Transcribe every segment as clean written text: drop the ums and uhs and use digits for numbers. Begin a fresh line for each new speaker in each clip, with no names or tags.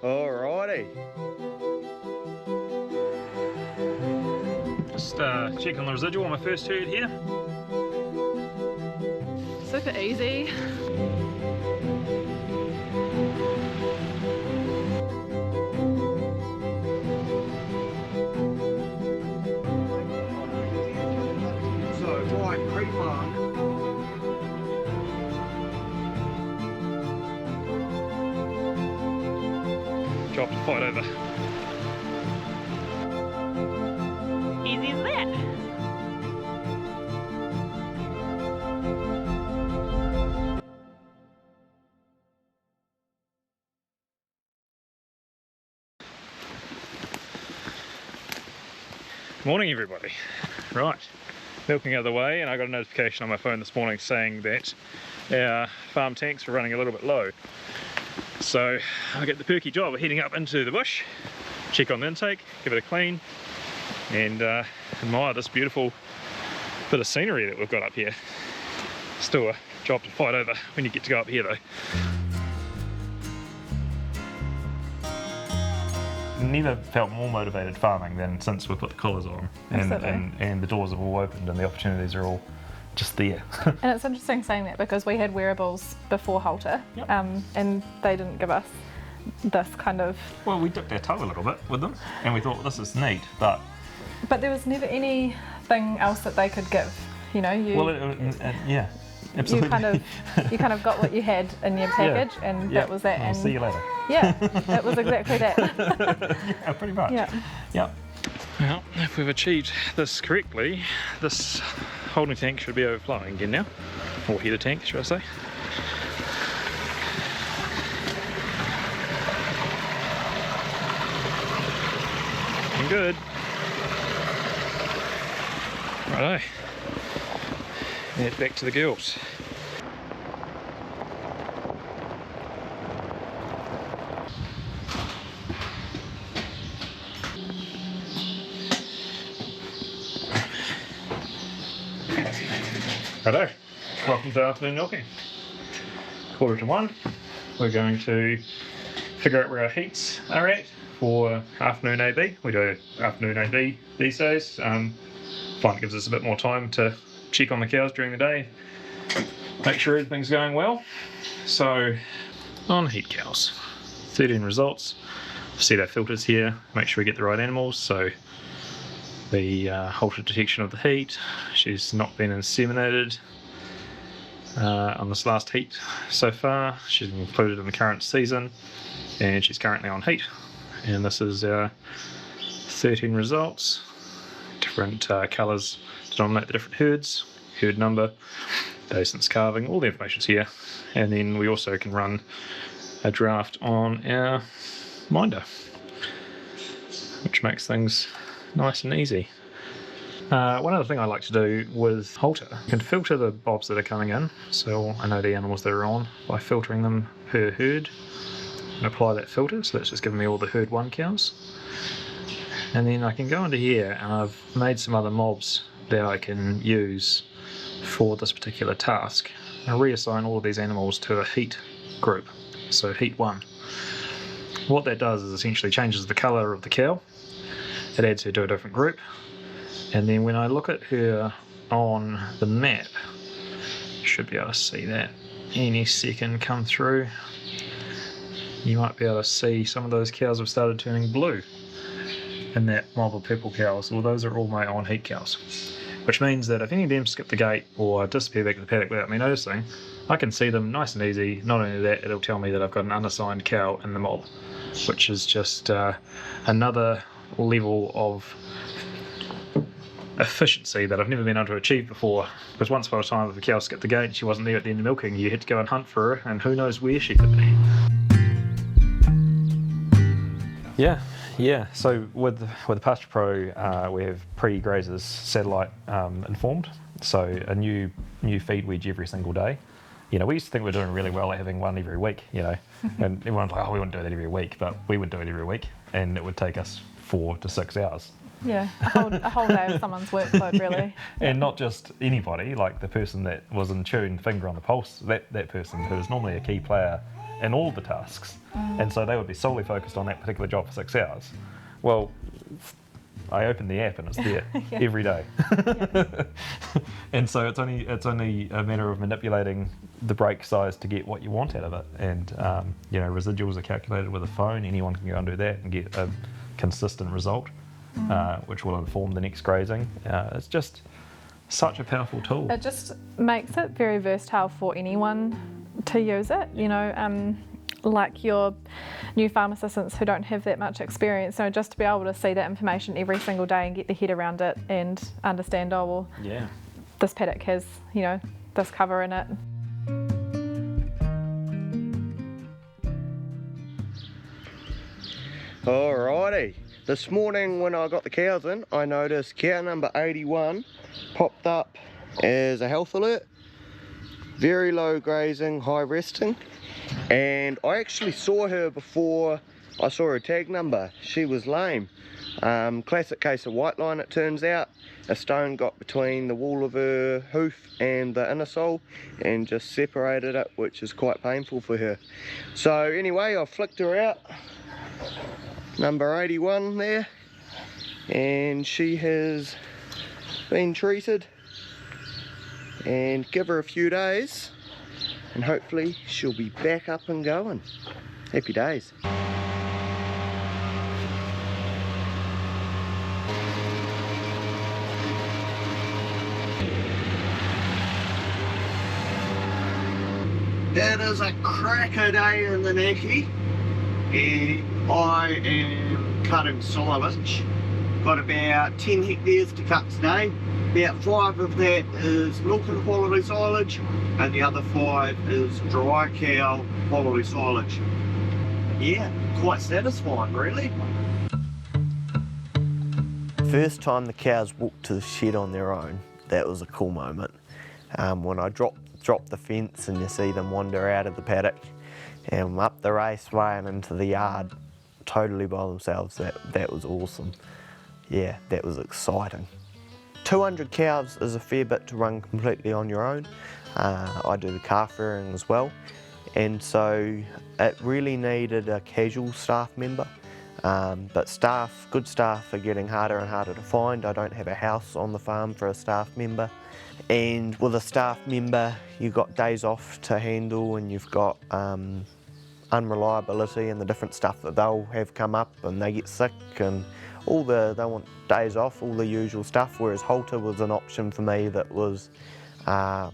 Alrighty.
Just check on the residual on my first herd here.
Super easy.
So, right, creep mark.
Job to fight over.
Easy as that.
Morning everybody. Right, milking out of the way, and I got a notification on my phone this morning saying that our farm tanks were running a little bit low. So I get the perky job of heading up into the bush, check on the intake, give it a clean, and admire this beautiful bit of scenery that we've got up here. Still a job to fight over when you get to go up here though. Never felt more motivated farming than since we put the collars on, and the doors have all opened and the opportunities are all just there.
And it's interesting saying that because we had wearables before Halter,
Yep.
and they didn't give us this kind of...
Well, we dipped our toe a little bit with them and we thought this is neat, but
But there was never anything else that they could give, you know.
Yeah, absolutely.
You kind of got what you had in your package, and that was that.
I'll
And
see you later.
yeah, it was exactly that.
Yeah, pretty much.
Yeah.
Yep. Well, if we've achieved this correctly, this holding tank should be overflowing again now, or header tank, should I say. Looking good. Righto. Head back to the girls. Righto, welcome to afternoon milking. 1:45. We're going to figure out where our heats are at for afternoon AB. We do afternoon AB these days. Find it gives us a bit more time to check on the cows during the day, make sure everything's going well. So, on heat cows, 13 results. Set our filters here, make sure we get the right animals. So the Halter detection of the heat. She's not been inseminated on this last heat so far. She's included in the current season and she's currently on heat. And this is our 13 results. Different colours to denominate the different herds, herd number, day since calving, all the information's here. And then we also can run a draft on our minder, which makes things nice and easy. One other thing I like to do with Halter, you can filter the bobs that are coming in, so I know the animals that are on by filtering them per herd and apply that filter, so that's just giving me all the herd 1 cows. And then I can go into here and I've made some other mobs that I can use for this particular task. I reassign all of these animals to a heat group, so heat 1. What that does is essentially changes the colour of the cow. It adds her to a different group, and then when I look at her on the map, you should be able to see that any second come through. You might be able to see some of those cows have started turning blue in that mob of purple cows. Well, those are all my on heat cows, which means that if any of them skip the gate or disappear back to the paddock without me noticing, I can see them nice and easy. Not only that, it'll tell me that I've got an unassigned cow in the mob, which is just another level of efficiency that I've never been able to achieve before. Because once upon a time, if a cow skipped the gate and she wasn't there at the end of milking, you had to go and hunt for her, and who knows where she could be. Yeah. So with the Pasture Pro, we have pre-grazers satellite informed. So a new feed wedge every single day. You know, we used to think we were doing really well at having one every week, you know, and everyone's like, oh, we wouldn't do that every week, but we would do it every week, and it would take us 4 to 6 hours.
Yeah, a whole day of someone's workload, really.
And not just anybody, like the person that was in tune, finger on the pulse, that person who is normally a key player in all the tasks. And so they would be solely focused on that particular job for 6 hours. Well, I open the app and it's there every day. And so it's only a matter of manipulating the break size to get what you want out of it. And residuals are calculated with a phone. Anyone can go and do that and get a consistent result, which will inform the next grazing. It's just such a powerful tool.
It just makes it very versatile for anyone to use it, like your new farm assistants who don't have that much experience. So just to be able to see that information every single day and get their head around it and understand, this paddock has, this cover in it.
Alrighty, this morning when I got the cows in, I noticed cow number 81 popped up as a health alert. Very low grazing, high resting, and I actually saw her before I saw her tag number. She was lame. Classic case of white line, it turns out. A stone got between the wall of her hoof and the inner sole and just separated it, which is quite painful for her. So anyway, I flicked her out, number 81 there, and she has been treated, and give her a few days and hopefully she'll be back up and going. Happy days. It is a cracker day in the Naki, and I am cutting silage. Got about 10 hectares to cut today. About 5 of that is milking quality silage, and the other 5 is dry cow quality silage. Yeah, quite satisfying really. First time the cows walked to the shed on their own, that was a cool moment. When I dropped the fence and you see them wander out of the paddock and up the raceway and into the yard totally by themselves, that was awesome. Yeah, that was exciting. 200 cows is a fair bit to run completely on your own. I do the calf rearing as well, and so it really needed a casual staff member. But good staff are getting harder and harder to find. I don't have a house on the farm for a staff member. And with a staff member, you've got days off to handle, and you've got unreliability and the different stuff that they'll have come up, and they get sick and they want days off, all the usual stuff, whereas Halter was an option for me that was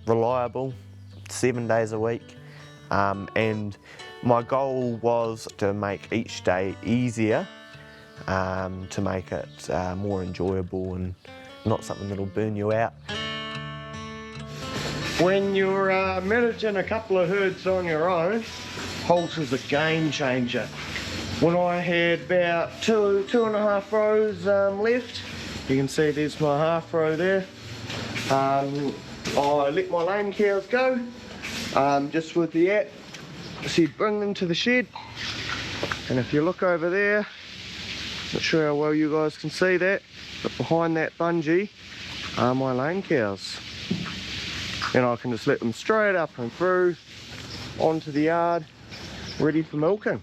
reliable, 7 days a week. And my goal was to make each day easier, to make it more enjoyable and not something that'll burn you out. When you're managing a couple of herds on your own, Halter's a game changer. When I had about two and a half rows left, you can see there's my half row there. I let my lame cows go, just with the app. So you bring them to the shed, and if you look over there, not sure how well you guys can see that, but behind that bungee are my lame cows. And I can just let them straight up and through onto the yard, ready for milking.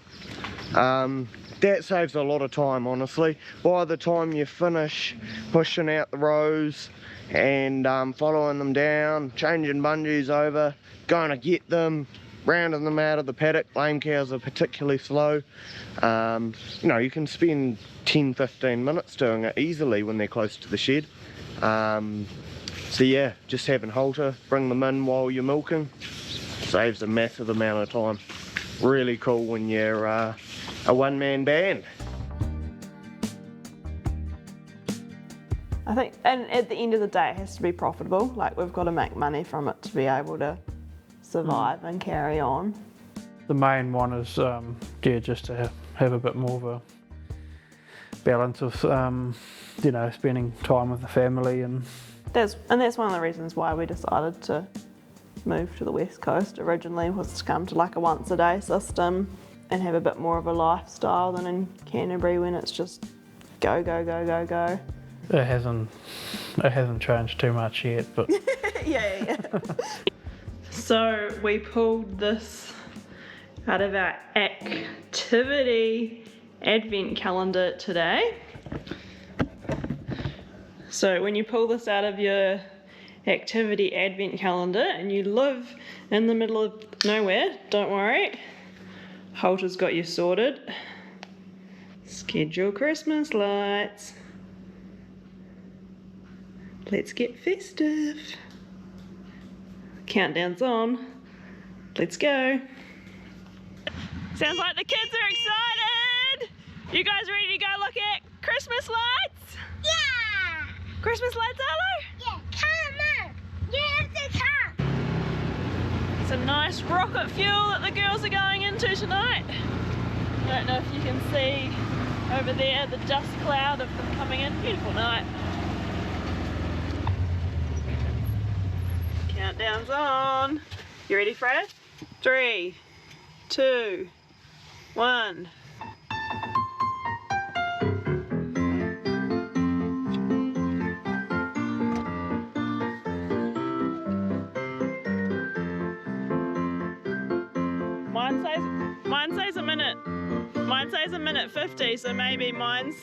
That saves a lot of time, honestly. By the time you finish pushing out the rows and following them down, changing bungees over, going to get them, rounding them out of the paddock. Lame cows are particularly slow. You can spend 10-15 minutes doing it easily when they're close to the shed. So yeah, just having Halter bring them in while you're milking saves a massive amount of time. Really cool when you're a one-man band.
I think, and at the end of the day, it has to be profitable. Like, we've got to make money from it to be able to survive and carry on.
The main one is, just to have a bit more of a balance of, spending time with the family and.
That's one of the reasons why we decided to move to the West Coast originally, was to come to like a once a day system and have a bit more of a lifestyle than in Canterbury when it's just go, go, go, go, go.
It hasn't changed too much yet, but
yeah. So we pulled this out of our activity advent calendar today. So when you pull this out of your activity advent calendar and you live in the middle of nowhere, don't worry, Halter's got you sorted. Schedule Christmas lights. Let's get festive. Countdown's on. Let's go. Sounds like the kids are excited. You guys ready to go look at Christmas lights?
Yeah!
Christmas lights, Arlo?
Yeah, come on! You have to come!
Some nice rocket fuel that the girls are going into tonight. I don't know if you can see over there the dust cloud of them coming in. Beautiful night. Countdown's on. You ready, Fred? 3, 2, 1. Mine says a minute. Mine says a minute 50, so maybe mine's